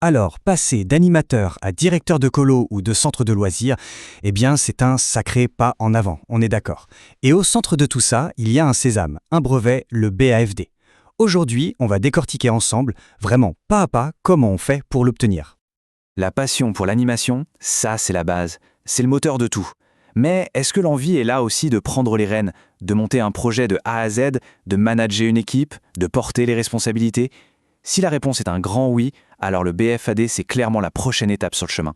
Alors, passer d'animateur à directeur de colo ou de centre de loisirs, eh bien, c'est un sacré pas en avant, on est d'accord. Et au centre de tout ça, il y a un sésame, un brevet, le BAFD. Aujourd'hui, on va décortiquer ensemble, vraiment pas à pas, comment on fait pour l'obtenir. La passion pour l'animation, ça c'est la base, c'est le moteur de tout. Mais est-ce que l'envie est là aussi de prendre les rênes, de monter un projet de A à Z, de manager une équipe, de porter les responsabilités? Si la réponse est un grand oui, alors le BFAD c'est clairement la prochaine étape sur le chemin.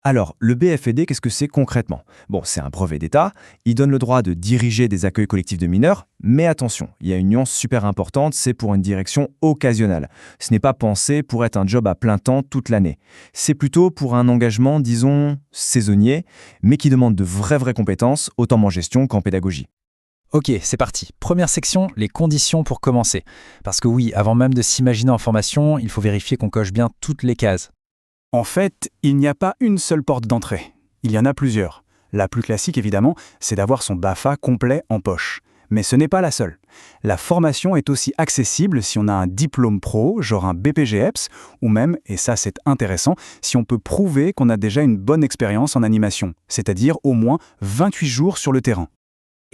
Alors, le BFED, qu'est-ce que c'est concrètement? Bon, c'est un brevet d'État, il donne le droit de diriger des accueils collectifs de mineurs, mais attention, il y a une nuance super importante, c'est pour une direction occasionnelle. Ce n'est pas pensé pour être un job à plein temps toute l'année. C'est plutôt pour un engagement, disons, saisonnier, mais qui demande de vraies compétences, autant en gestion qu'en pédagogie. Ok, c'est parti. Première section, les conditions pour commencer. Parce que oui, avant même de s'imaginer en formation, il faut vérifier qu'on coche bien toutes les cases. En fait, il n'y a pas une seule porte d'entrée. Il y en a plusieurs. La plus classique, évidemment, c'est d'avoir son BAFA complet en poche. Mais ce n'est pas la seule. La formation est aussi accessible si on a un diplôme pro, genre un BPGEPS, ou même, et ça c'est intéressant, si on peut prouver qu'on a déjà une bonne expérience en animation, c'est-à-dire au moins 28 jours sur le terrain.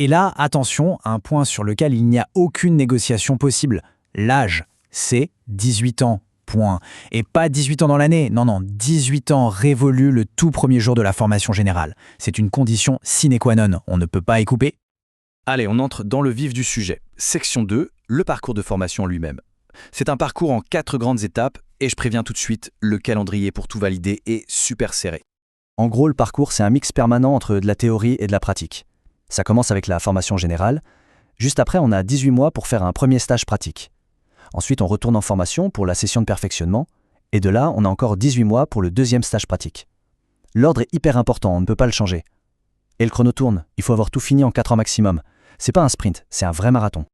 Et là, attention, un point sur lequel il n'y a aucune négociation possible. L'âge, c'est 18 ans. Point. Et pas 18 ans dans l'année, non, 18 ans révolus le tout premier jour de la formation générale. C'est une condition sine qua non, on ne peut pas y couper. Allez, on entre dans le vif du sujet. Section 2, le parcours de formation lui-même. C'est un parcours en 4 grandes étapes et je préviens tout de suite, le calendrier pour tout valider est super serré. En gros, le parcours, c'est un mix permanent entre de la théorie et de la pratique. Ça commence avec la formation générale. Juste après, on a 18 mois pour faire un premier stage pratique. Ensuite, on retourne en formation pour la session de perfectionnement. Et de là, on a encore 18 mois pour le deuxième stage pratique. L'ordre est hyper important, on ne peut pas le changer. Et le chrono tourne, il faut avoir tout fini en 4 ans maximum. C'est pas un sprint, c'est un vrai marathon.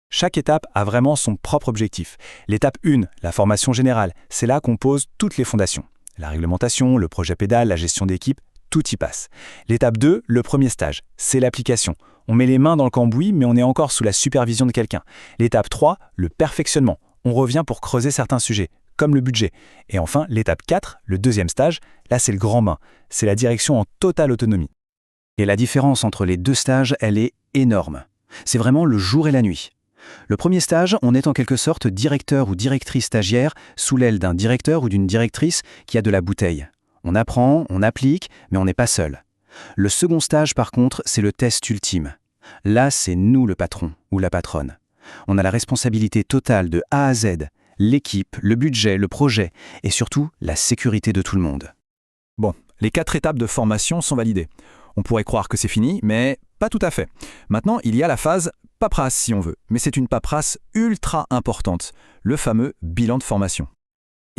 Chaque étape a vraiment son propre objectif. L'étape 1, la formation générale, c'est là qu'on pose toutes les fondations. La réglementation, le projet pédale, la gestion d'équipe, tout y passe. L'étape 2, le premier stage, c'est l'application. On met les mains dans le cambouis, mais on est encore sous la supervision de quelqu'un. L'étape 3, le perfectionnement. On revient pour creuser certains sujets, comme le budget. Et enfin, l'étape 4, le deuxième stage, là c'est le grand bain. C'est la direction en totale autonomie. Et la différence entre les deux stages, elle est énorme. C'est vraiment le jour et la nuit. Le premier stage, on est en quelque sorte directeur ou directrice stagiaire sous l'aile d'un directeur ou d'une directrice qui a de la bouteille. On apprend, on applique, mais on n'est pas seul. Le second stage, par contre, c'est le test ultime. Là, c'est nous le patron ou la patronne. On a la responsabilité totale de A à Z, l'équipe, le budget, le projet et surtout la sécurité de tout le monde. Bon, les 4 étapes de formation sont validées. On pourrait croire que c'est fini, mais pas tout à fait. Maintenant, il y a la phase paperasse si on veut, mais c'est une paperasse ultra importante, le fameux bilan de formation.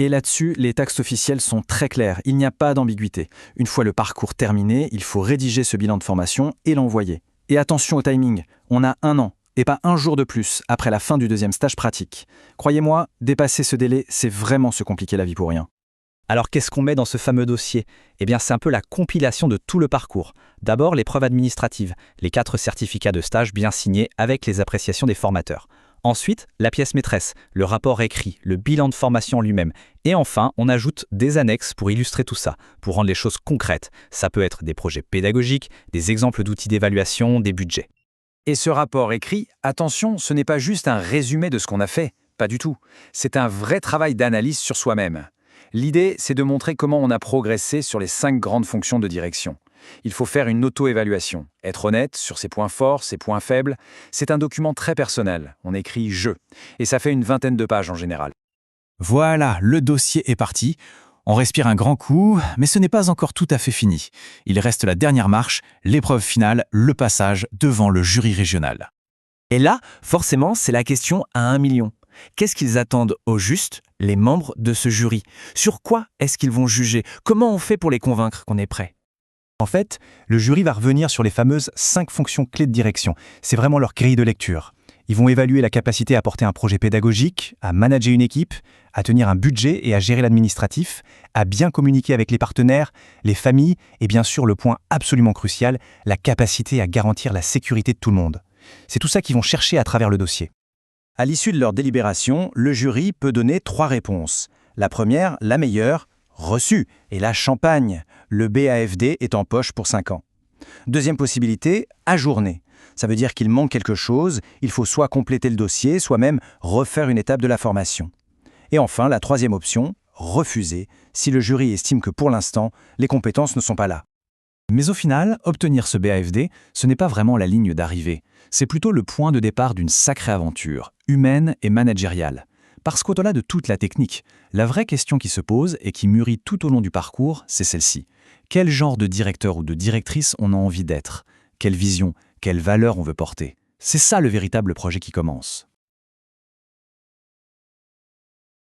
Et là-dessus, les textes officiels sont très clairs, il n'y a pas d'ambiguïté. Une fois le parcours terminé, il faut rédiger ce bilan de formation et l'envoyer. Et attention au timing, on a 1 an, et pas 1 jour de plus, après la fin du deuxième stage pratique. Croyez-moi, dépasser ce délai, c'est vraiment se compliquer la vie pour rien. Alors qu'est-ce qu'on met dans ce fameux dossier? Eh bien, c'est un peu la compilation de tout le parcours. D'abord, les preuves administratives, les 4 certificats de stage bien signés avec les appréciations des formateurs. Ensuite, la pièce maîtresse, le rapport écrit, le bilan de formation lui-même. Et enfin, on ajoute des annexes pour illustrer tout ça, pour rendre les choses concrètes. Ça peut être des projets pédagogiques, des exemples d'outils d'évaluation, des budgets. Et ce rapport écrit, attention, ce n'est pas juste un résumé de ce qu'on a fait, pas du tout. C'est un vrai travail d'analyse sur soi-même. L'idée, c'est de montrer comment on a progressé sur les 5 grandes fonctions de direction. Il faut faire une auto-évaluation, être honnête sur ses points forts, ses points faibles. C'est un document très personnel, on écrit « je » et ça fait une 20aine de pages en général. Voilà, le dossier est parti. On respire un grand coup, mais ce n'est pas encore tout à fait fini. Il reste la dernière marche, l'épreuve finale, le passage devant le jury régional. Et là, forcément, c'est la question à 1 million. Qu'est-ce qu'ils attendent au juste, les membres de ce jury? Sur quoi est-ce qu'ils vont juger? Comment on fait pour les convaincre qu'on est prêt? En fait, le jury va revenir sur les fameuses 5 fonctions clés de direction. C'est vraiment leur grille de lecture. Ils vont évaluer la capacité à porter un projet pédagogique, à manager une équipe, à tenir un budget et à gérer l'administratif, à bien communiquer avec les partenaires, les familles et bien sûr le point absolument crucial, la capacité à garantir la sécurité de tout le monde. C'est tout ça qu'ils vont chercher à travers le dossier. À l'issue de leur délibération, le jury peut donner 3 réponses. La première, la meilleure, reçue, et la champagne. Le BAFD est en poche pour 5 ans. Deuxième possibilité, ajourner. Ça veut dire qu'il manque quelque chose, il faut soit compléter le dossier, soit même refaire une étape de la formation. Et enfin, la troisième option, refuser, si le jury estime que pour l'instant, les compétences ne sont pas là. Mais au final, obtenir ce BAFD, ce n'est pas vraiment la ligne d'arrivée. C'est plutôt le point de départ d'une sacrée aventure, humaine et managériale. Parce qu'au-delà de toute la technique, la vraie question qui se pose et qui mûrit tout au long du parcours, c'est celle-ci. Quel genre de directeur ou de directrice on a envie d'être? Quelle vision, quelle valeur on veut porter? C'est ça le véritable projet qui commence.